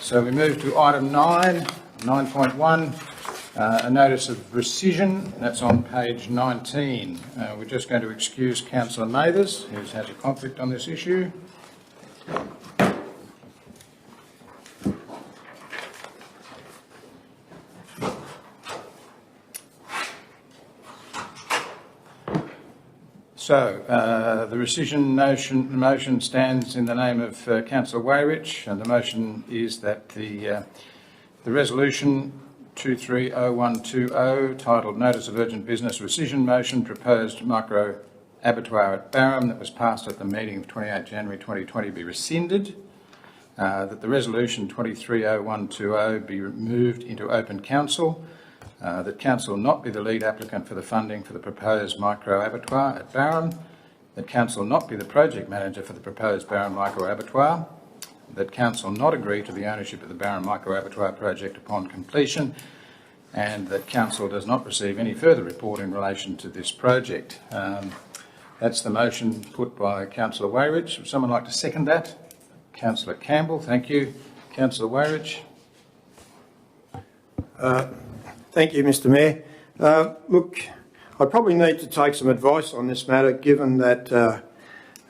So we move to item 9.1, a notice of rescission. That's on page 19. We're just going to excuse Councillor Mathers, who has a conflict on this issue. So, the rescission motion stands in the name of Councillor Weyrich, and the motion is that the resolution 230120, titled Notice of Urgent Business Rescission Motion, Proposed Micro Abattoir at Barham, that was passed at the meeting of 28 January 2020 be rescinded, that the resolution 230120 be moved into open council, that Council not be the lead applicant for the funding for the proposed micro abattoir at Barham, that Council not be the project manager for the proposed Barham Micro Abattoir, that Council not agree to the ownership of the Barham Micro Abattoir project upon completion, and that Council does not receive any further report in relation to this project. That's the motion put by Councillor Weyrich. Would someone like to second that? Councillor Campbell, thank you. Councillor Weyrich. Thank you, Mr Mayor. Look, I probably need to take some advice on this matter, given that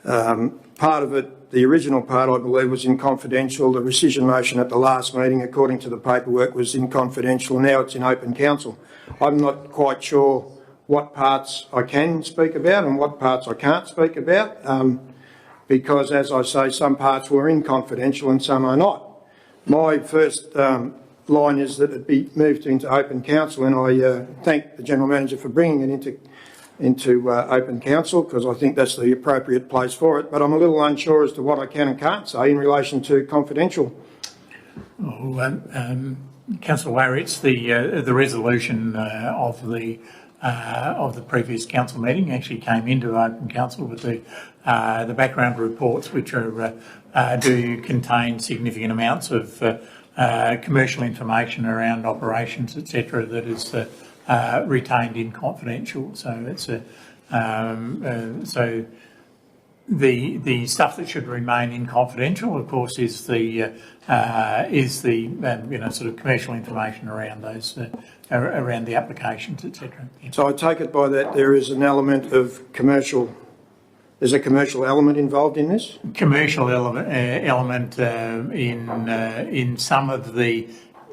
part of it, the original part, I believe, was in confidential. The rescission motion at the last meeting, according to the paperwork, was in confidential. Now it's in open council. I'm not quite sure what parts I can speak about and what parts I can't speak about, because, as I say, some parts were in confidential and some are not. My first line is that it be moved into open council, and I thank the General Manager for bringing it into open council, because I think that's the appropriate place for it, but I'm a little unsure as to what I can and can't say in relation to confidential. Councillor Weyrich, the resolution of the previous council meeting actually came into open council with the background reports, which do contain significant amounts of commercial information around operations, etc., that is retained in confidential. So it's so the stuff that should remain in confidential, of course, is the sort of commercial information around those around the applications, etc. Yeah. So I take it by that there is an element of commercial. There's a commercial element involved in this? Commercial element in some of the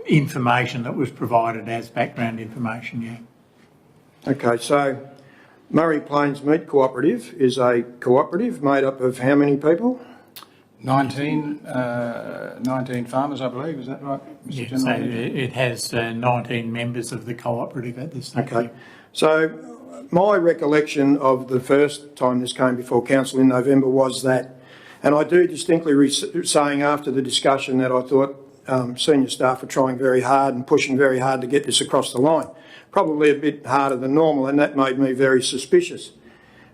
information that was provided as background information, yeah. Okay, so Murray Plains Meat Cooperative is a cooperative made up of how many people? 19 farmers, I believe, is that right, Mr. Yes, so it has 19 members of the cooperative at this stage. Okay, so my recollection of the first time this came before council in November was that, and I do distinctly saying after the discussion that I thought senior staff were trying very hard and pushing very hard to get this across the line, probably a bit harder than normal, and that made me very suspicious.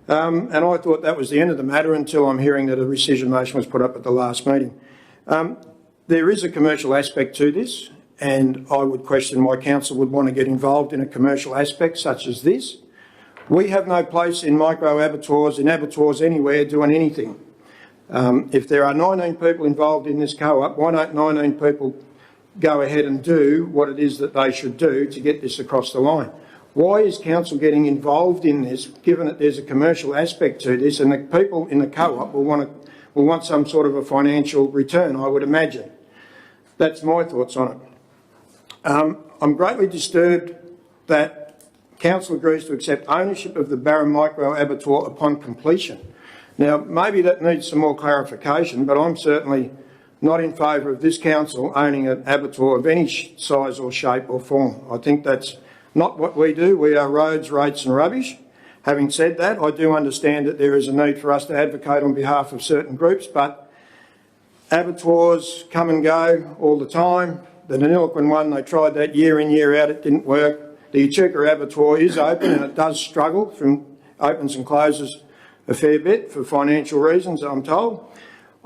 And I thought that was the end of the matter until I'm hearing that a rescission motion was put up at the last meeting. There is a commercial aspect to this, and I would question why council would want to get involved in a commercial aspect such as this. We have no place in micro abattoirs, in abattoirs anywhere, doing anything. If there are 19 people involved in this co-op, why don't 19 people go ahead and do what it is that they should do to get this across the line? Why is council getting involved in this, given that there's a commercial aspect to this, and the people in the co-op will want some sort of a financial return, I would imagine. That's my thoughts on it. I'm greatly disturbed that council agrees to accept ownership of the Barham Micro Abattoir upon completion. Now, maybe that needs some more clarification, but I'm certainly not in favour of this council owning an abattoir of any size or shape or form. I think that's not what we do. We are roads, rates and rubbish. Having said that, I do understand that there is a need for us to advocate on behalf of certain groups, but abattoirs come and go all the time. The Naniloquin one, they tried that year in, year out, it didn't work. The Echuca Abattoir is open and it does struggle, from opens and closes a fair bit for financial reasons, I'm told.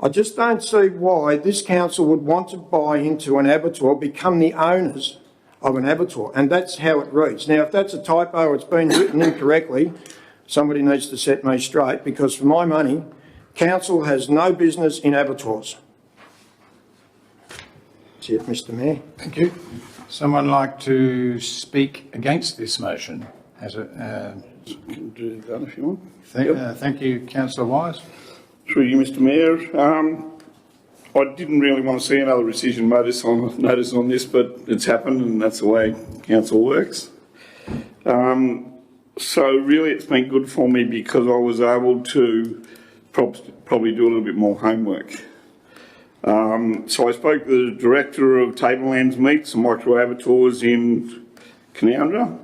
I just don't see why this council would want to buy into an abattoir, become the owners of an abattoir, and that's how it reads. Now, if that's a typo or it's been written incorrectly, somebody needs to set me straight, because for my money, council has no business in abattoirs. That's it, Mr Mayor. Thank you. Someone like to speak against this motion? Can do that if you want. Thank you, Councillor Wise. Through you, Mr Mayor. I didn't really want to see another rescission notice on this, but it's happened and that's the way council works. So really it's been good for me because I was able to probably do a little bit more homework. So I spoke to the director of Tablelands Meats and Micro Abattoirs in Canowindra.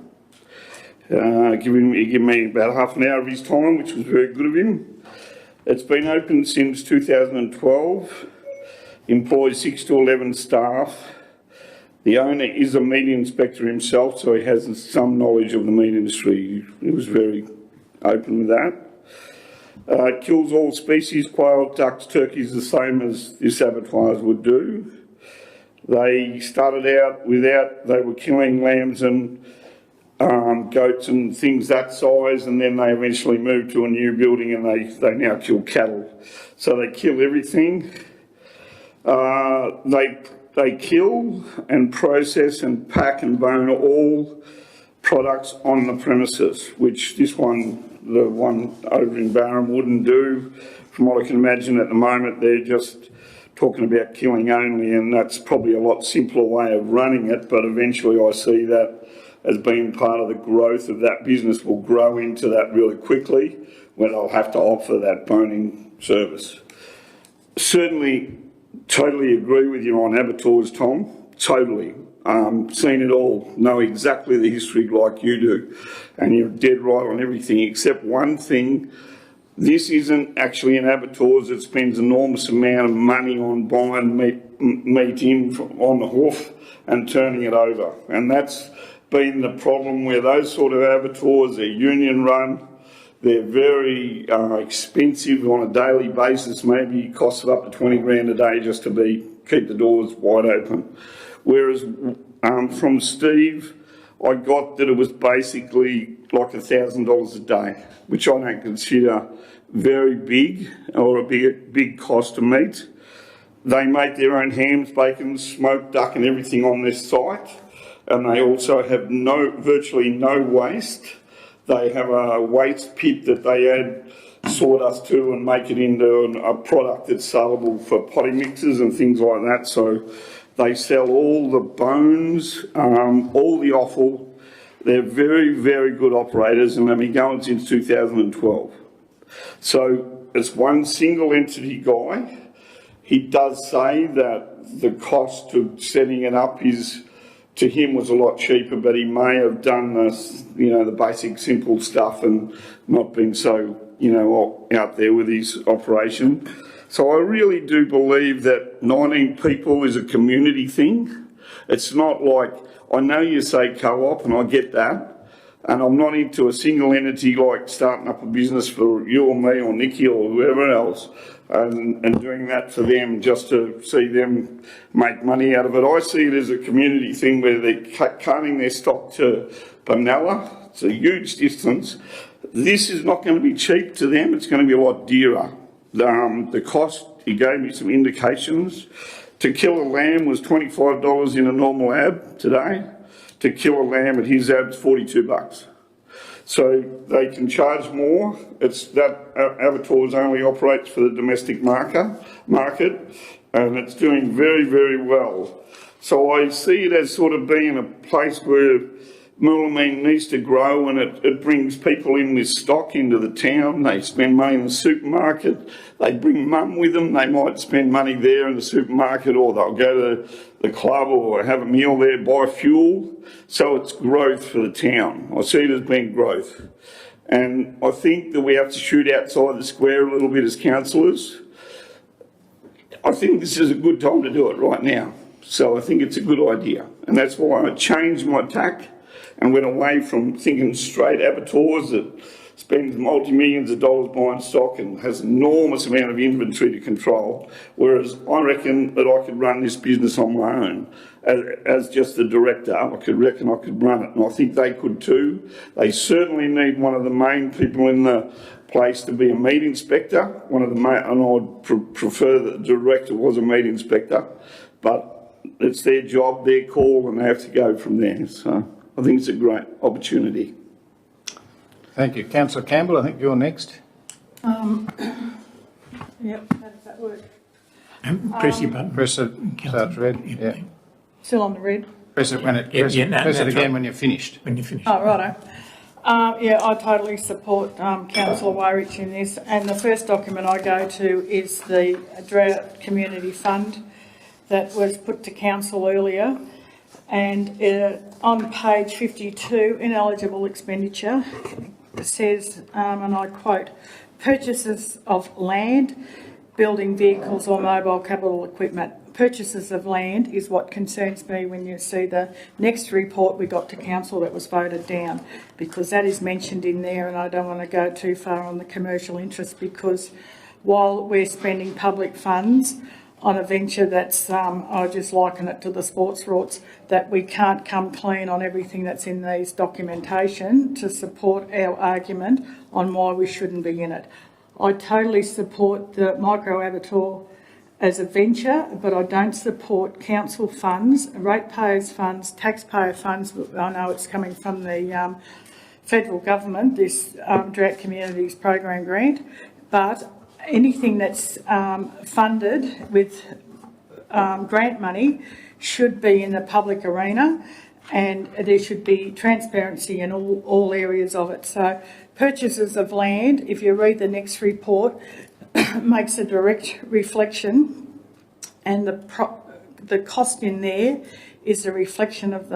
He gave me about half an hour of his time, which was very good of him. It's been open since 2012, employs 6 to 11 staff. The owner is a meat inspector himself, so he has some knowledge of the meat industry. He was very open with that. Kills all species, quail, ducks, turkeys, the same as this abattoirs would do. They started out they were killing lambs and goats and things that size, and then they eventually moved to a new building and they now kill cattle. So they kill everything. They kill and process and pack and bone all products on the premises, which the one over in Barham wouldn't do. From what I can imagine at the moment, they're just talking about killing only, and that's probably a lot simpler way of running it, but eventually I see that as being part of the growth of that business will grow into that really quickly when they'll have to offer that boning service. Certainly, totally agree with you on abattoirs, Tom. Totally. Seen it all. Know exactly the history like you do. And you're dead right on everything except one thing. This isn't actually an abattoirs that spends an enormous amount of money on buying meat in on the hoof and turning it over. And that's been the problem where those sort of abattoirs, they're union run, they're very expensive on a daily basis, maybe costs up to 20 grand a day just to keep the doors wide open. Whereas from Steve, I got that it was basically like $1,000 a day, which I don't consider very big or a big cost to meat. They make their own hams, bacon, smoked duck and everything on their site. And they also have virtually no waste. They have a waste pit that they add sawdust to and make it into a product that's saleable for potty mixers and things like that. So they sell all the bones, all the offal. They're very, very good operators and they've been going since 2012. So it's one single entity guy. He does say that the cost of setting it up to him was a lot cheaper, but he may have done the basic simple stuff and not been so, out there with his operation. So I really do believe that 19 people is a community thing. It's not like, I know you say co-op and I get that, and I'm not into a single entity like starting up a business for you or me or Nikki or whoever else. And doing that for them just to see them make money out of it. I see it as a community thing where they're carting their stock to Benalla. It's a huge distance. This is not going to be cheap to them. It's going to be a lot dearer. The cost, he gave me some indications. To kill a lamb was $25 in a normal ab today. To kill a lamb at his ab's $42. So they can charge more. It's that abattoirs only operates for the domestic market, and it's doing very, very well. So I see it as sort of being a place where Moolameen needs to grow, and it brings people in with stock into the town. They spend money in the supermarket. They bring mum with them. They might spend money there in the supermarket, or they'll go to the club or have a meal there, buy fuel. So it's growth for the town. I see it as being growth. And I think that we have to shoot outside the square a little bit as councillors. I think this is a good time to do it right now. So I think it's a good idea. And that's why I changed my tack and went away from thinking straight abattoirs that spends multi-millions of dollars buying stock and has an enormous amount of inventory to control, whereas I reckon that I could run this business on my own. As just the director, I could run it, and I think they could too. They certainly need one of the main people in the place to be a meat inspector, and I'd prefer that the director was a meat inspector, but it's their job, their call, and they have to go from there. So I think it's a great opportunity. Thank you. Councillor Campbell, I think you're next. Yep, how does that work? Press your button. Press it so it's red. Yeah. Still on the red? Press it when it. Yeah, Press, yeah, no, press it that's again right. when you're finished. When you finish. Oh, righto. Yeah, I totally support Councillor Warich in this, and the first document I go to is the Drought Community Fund that was put to Council earlier, and on page 52, ineligible expenditure, it says, and I quote, purchases of land, building vehicles or mobile capital equipment. Purchases of land is what concerns me when you see the next report we got to council that was voted down, because that is mentioned in there, and I don't want to go too far on the commercial interest, because while we're spending public funds on a venture that's, I just liken it to the sports rorts, that we can't come clean on everything that's in these documentation to support our argument on why we shouldn't be in it. I totally support the micro abattoir as a venture, but I don't support council funds, ratepayers funds, taxpayer funds. I know it's coming from the federal government, this Drought Communities Program grant, but anything that's funded with grant money should be in the public arena, and there should be transparency in all areas of it. So purchases of land, if you read the next report, makes a direct reflection, and the cost in there is a reflection of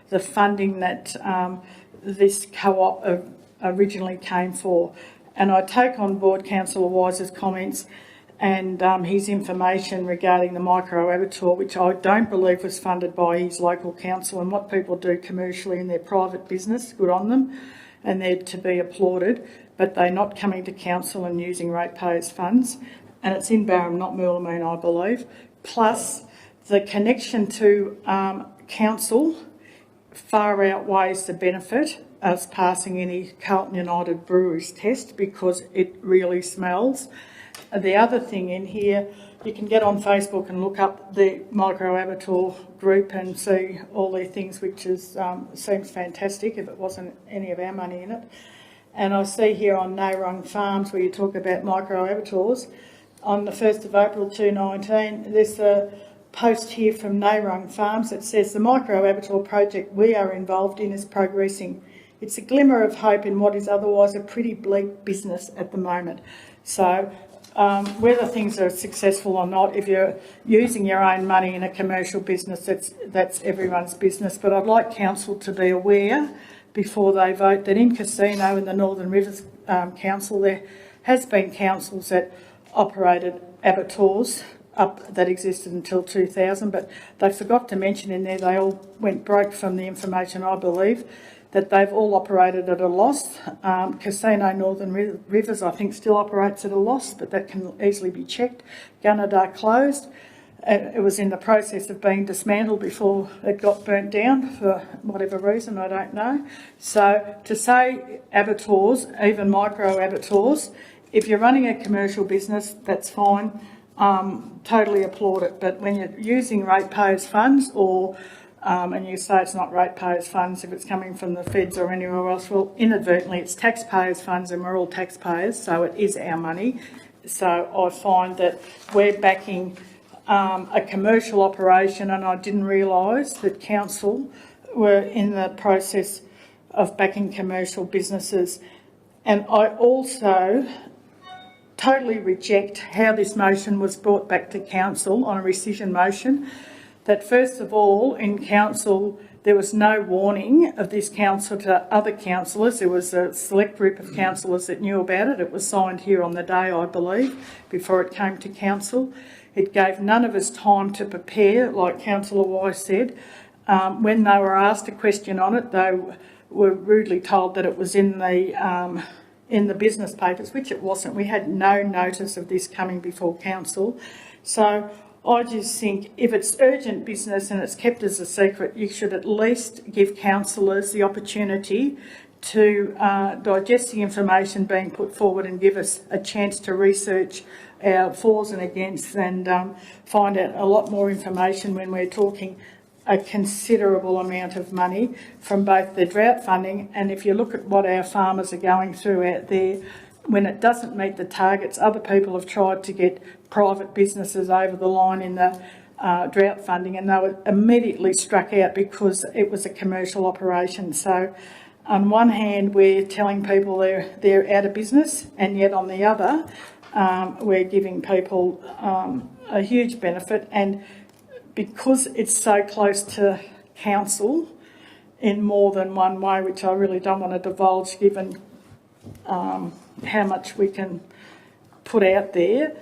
the funding that this co-op originally came for. And I take on board Councillor Wise's comments and his information regarding the micro abattoir, which I don't believe was funded by his local council, and what people do commercially in their private business, good on them, and they're to be applauded, but they're not coming to council and using ratepayers funds, and it's in Barham, not Moolameen, I believe. Plus, the connection to council far outweighs the benefit of passing any Carlton United Breweries test, because it really smells. The other thing in here, you can get on Facebook and look up the Micro Abattoir group and see all their things, which is seems fantastic if it wasn't any of our money in it. And I see here on Nayrung Farms, where you talk about micro abattoirs, on the 1st of April 2019, there's a post here from Nayrung Farms that says the micro abattoir project we are involved in is progressing. It's a glimmer of hope in what is otherwise a pretty bleak business at the moment. So whether things are successful or not, if you're using your own money in a commercial business, that's everyone's business. But I'd like council to be aware before they vote that in Casino, in the Northern Rivers Council, there has been councils that operated abattoirs that existed until 2000, but they forgot to mention in there they all went broke, from the information I believe, that they've all operated at a loss. Casino Northern Rivers, I think, still operates at a loss, but that can easily be checked. Gunnedah closed. It was in the process of being dismantled before it got burnt down for whatever reason, I don't know. So to say abattoirs, even micro abattoirs, if you're running a commercial business, that's fine. Totally applaud it. But when you're using ratepayers funds, or and you say it's not ratepayers funds if it's coming from the feds or anywhere else, well, inadvertently it's taxpayers funds, and we're all taxpayers, so it is our money. So I find that we're backing a commercial operation, and I didn't realise that council were in the process of backing commercial businesses. And I also totally reject how this motion was brought back to council on a rescission motion. That first of all, in council, there was no warning of this council to other councillors. There was a select group of councillors that knew about it. It was signed here on the day, I believe, before it came to council. It gave none of us time to prepare, like Councillor Wise said. When they were asked a question on it, they were rudely told that it was in the business papers, which it wasn't. We had no notice of this coming before council. So I just think if it's urgent business and it's kept as a secret, you should at least give councillors the opportunity to digest the information being put forward and give us a chance to research our fors and against and find out a lot more information when we're talking a considerable amount of money from both the drought funding, and if you look at what our farmers are going through out there, when it doesn't meet the targets, other people have tried to get private businesses over the line in the drought funding, and they were immediately struck out because it was a commercial operation. So on one hand, we're telling people they're out of business, and yet on the other, we're giving people a huge benefit. And because it's so close to council in more than one way, which I really don't want to divulge given how much we can put out there,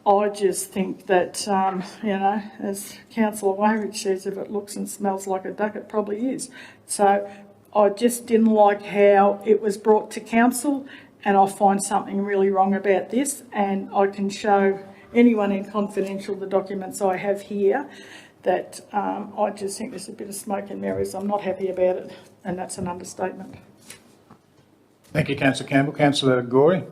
I just think that, as Councillor Wayrich says, if it looks and smells like a duck, it probably is. So I just didn't like how it was brought to council, and I find something really wrong about this, and I can show anyone in confidential the documents I have here that I just think there's a bit of smoke and mirrors. I'm not happy about it, and that's an understatement. Thank you, Councillor Campbell. Councillor Gorey.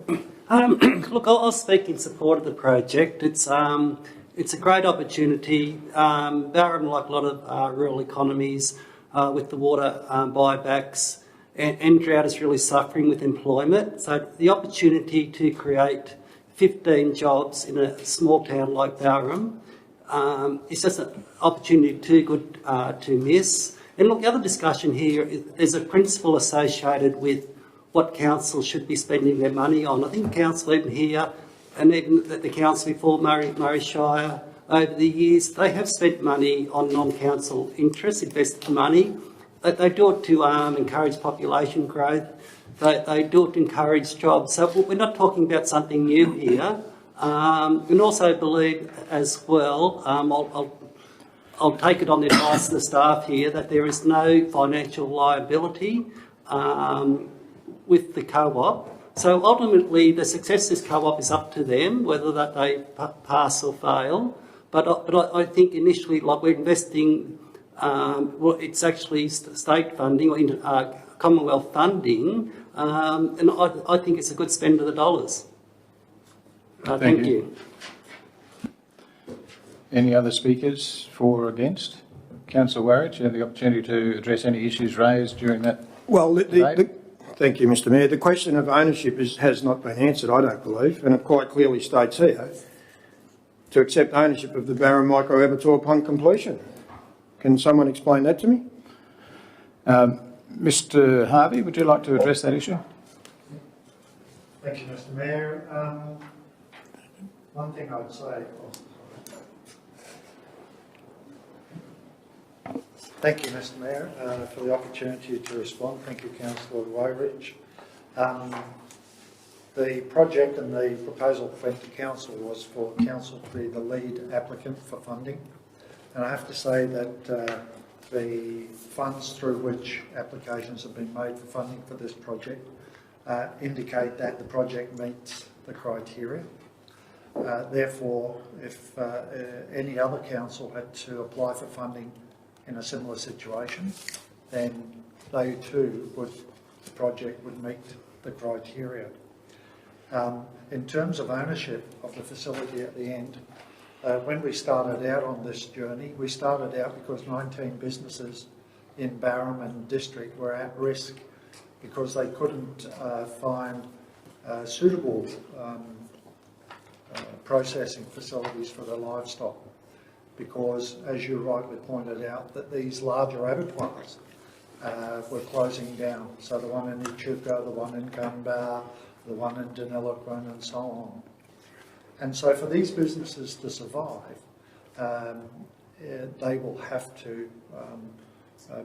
Look, I'll speak in support of the project. It's a great opportunity. Barham, like a lot of rural economies, with the water buybacks and drought, is really suffering with employment. So the opportunity to create 15 jobs in a small town like Barham is just an opportunity too good to miss. And look, the other discussion here is there's a principle associated with what council should be spending their money on. I think council even here, and even the council before, Murray Shire, over the years, they have spent money on non-council interests, invested money. They do it to encourage population growth. They do it to encourage jobs. So we're not talking about something new here. And also believe as well, I'll take it on the advice of the staff here, that there is no financial liability with the co-op. So ultimately, the success of this co-op is up to them, whether that they pass or fail. But I think initially, like, we're investing, it's actually state funding or Commonwealth funding, and I think it's a good spend of the dollars. Thank you. Any other speakers for or against? Councillor Wayrich, you have the opportunity to address any issues raised during that debate. Thank you, Mr Mayor. The question of ownership has not been answered, I don't believe, and it quite clearly states here to accept ownership of the Barham Micro Abattoir upon completion. Can someone explain that to me? Mr Harvey, would you like to address that issue? Thank you, Mr Mayor. One thing I would say... Thank you, Mr Mayor, for the opportunity to respond. Thank you, Councillor Wayrich. The project and the proposal went to Council was for Council to be the lead applicant for funding. And I have to say that the funds through which applications have been made for funding for this project indicate that the project meets the criteria. Therefore, if any other council had to apply for funding in a similar situation, then they too the project would meet the criteria. In terms of ownership of the facility at the end, when we started out on this journey, we started out because 19 businesses in Barham and district were at risk because they couldn't find suitable processing facilities for their livestock, because, as you rightly pointed out, that these larger abattoirs were closing down. So the one in Echuca, the one in Gunbar, the one in Deniliquin, and so on. And so for these businesses to survive, they will have to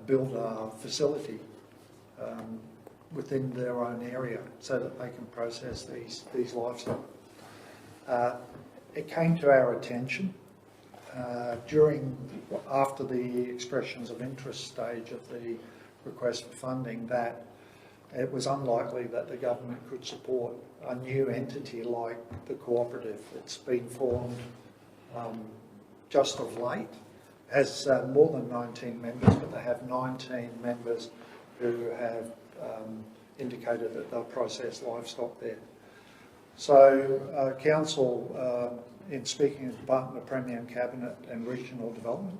build a facility within their own area so that they can process these livestock. It came to our attention after the expressions of interest stage of the request for funding that it was unlikely that the government could support a new entity like the cooperative. It's been formed just of late, has more than 19 members, but they have 19 members who have indicated that they'll process livestock there. So, Council, in speaking to the Department of Premier and Cabinet and Regional Development,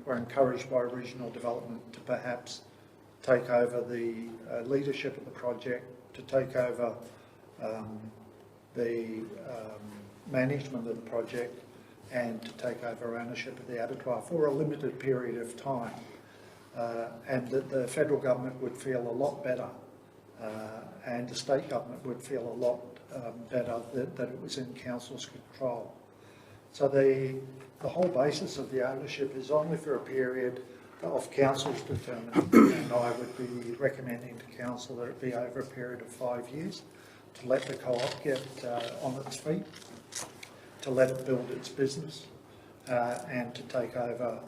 we're encouraged by Regional Development to perhaps take over the leadership of the project, to take over the management of the project, and to take over ownership of the abattoir for a limited period of time. And that the federal government would feel a lot better, and the state government would feel a lot better that it was in council's control. So the whole basis of the ownership is only for a period of council's determined, and I would be recommending to council that it be over a period of 5 years, to let the co-op get on its feet, to let it build its business, and to take over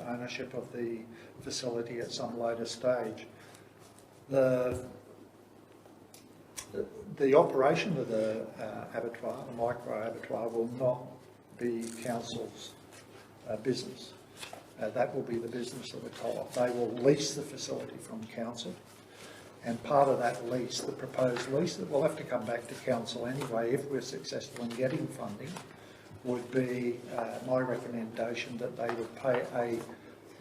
ownership of the facility at some later stage. The operation of the abattoir, the micro abattoir, will not be council's business. That will be the business of the co-op. They will lease the facility from council, and part of that lease, the proposed lease, that will have to come back to council anyway if we're successful in getting funding, would be my recommendation that they would pay a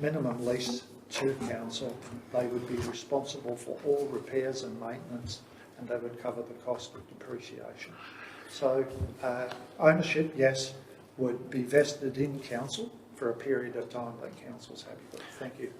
minimum lease to council. They would be responsible for all repairs and maintenance, and they would cover the cost of depreciation. So ownership, yes, would be vested in council for a period of time that council's happy with. Thank you.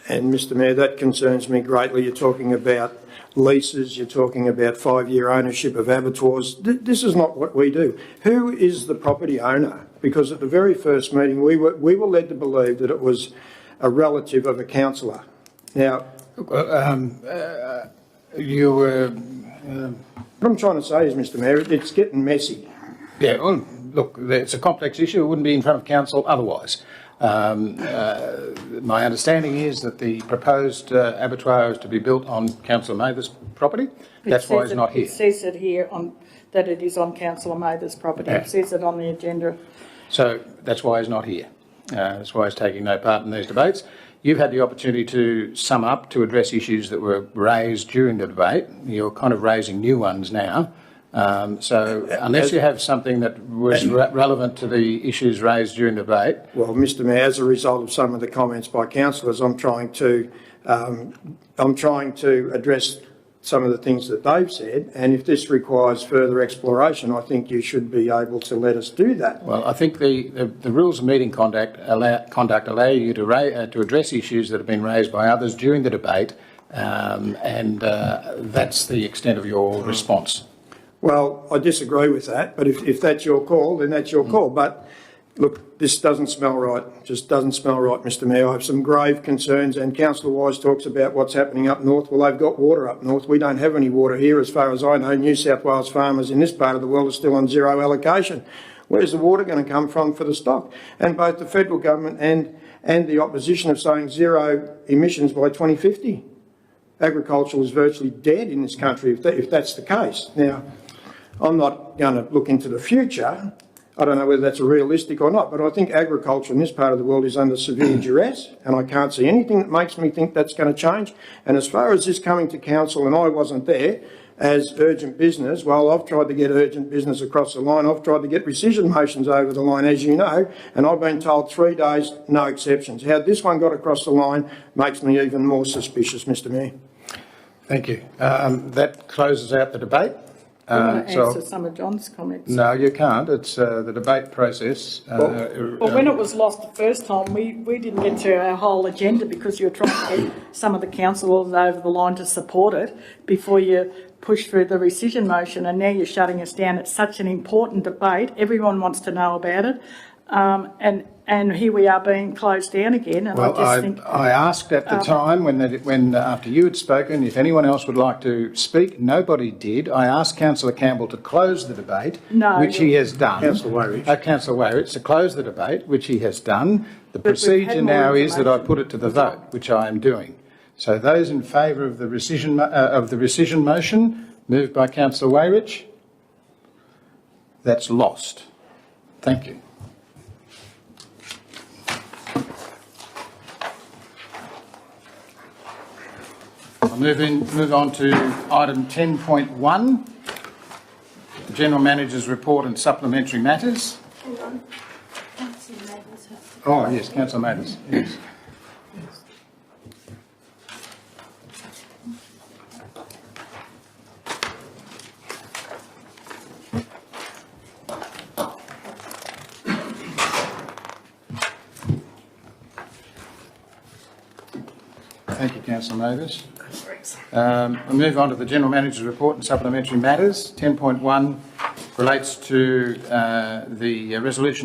And Mr Mayor, that concerns me greatly. You're talking about leases, you're talking about 5-year ownership of abattoirs. This is not what we do. Who is the property owner? Because at the very first meeting, we were led to believe that it was a relative of a councillor. Now, You were... what I'm trying to say is, Mr Mayor, it's getting messy. Yeah, well, look, it's a complex issue. It wouldn't be in front of council otherwise. My understanding is that the proposed abattoir is to be built on Councillor Mather's property. That's why it's not here. It says it here that it is on Councillor Mather's property. Yeah. It says it on the agenda. So that's why he's not here. That's why he's taking no part in these debates. You've had the opportunity to sum up, to address issues that were raised during the debate. You're kind of raising new ones now. So unless you have something that was relevant to the issues raised during the debate. Well, Mr Mayor, as a result of some of the comments by councillors, I'm trying to address some of the things that they've said, and if this requires further exploration, I think you should be able to let us do that. Well, I think the rules of meeting conduct allow you to address issues that have been raised by others during the debate, and that's the extent of your response. Well, I disagree with that, but if that's your call, then that's your call. But look, this doesn't smell right. Just doesn't smell right, Mr Mayor. I have some grave concerns, and Councillor Wise talks about what's happening up north. Well, they've got water up north. We don't have any water here, as far as I know. New South Wales farmers in this part of the world are still on zero allocation. Where's the water going to come from for the stock? And both the federal government and the opposition are saying zero emissions by 2050. Agriculture is virtually dead in this country if that's the case. Now, I'm not going to look into the future. I don't know whether that's realistic or not, but I think agriculture in this part of the world is under severe duress, and I can't see anything that makes me think that's going to change. And as far as this coming to council, and I wasn't there, as urgent business, well, I've tried to get urgent business across the line. I've tried to get rescission motions over the line, as you know, and I've been told 3 days, no exceptions. How this one got across the line makes me even more suspicious, Mr Mayor. Thank you. That closes out the debate. I want to answer some of John's comments. No, you can't. It's the debate process. Well, when it was lost the first time, we didn't get to our whole agenda because you were trying to get some of the councillors over the line to support it before you pushed through the rescission motion, and now you're shutting us down. It's such an important debate. Everyone wants to know about it. And here we are being closed down again. And well, I asked at the time when after you had spoken if anyone else would like to speak. Nobody did. I asked Councillor Campbell to close the debate, which he has done. Councillor Weyrich. Councillor Weyrich to close the debate, which he has done. The procedure now is that I put it to the vote, which I am doing. So those in favour of the rescission motion, moved by Councillor Weyrich. That's lost. Thank you. I'll move on to item 10.1. General Manager's report and supplementary matters. Oh, yes, Councillor Mathers, yes. Thank you, Councillor Mathers. We'll move on to the General Manager's report and supplementary matters. 10.1 relates to the resolution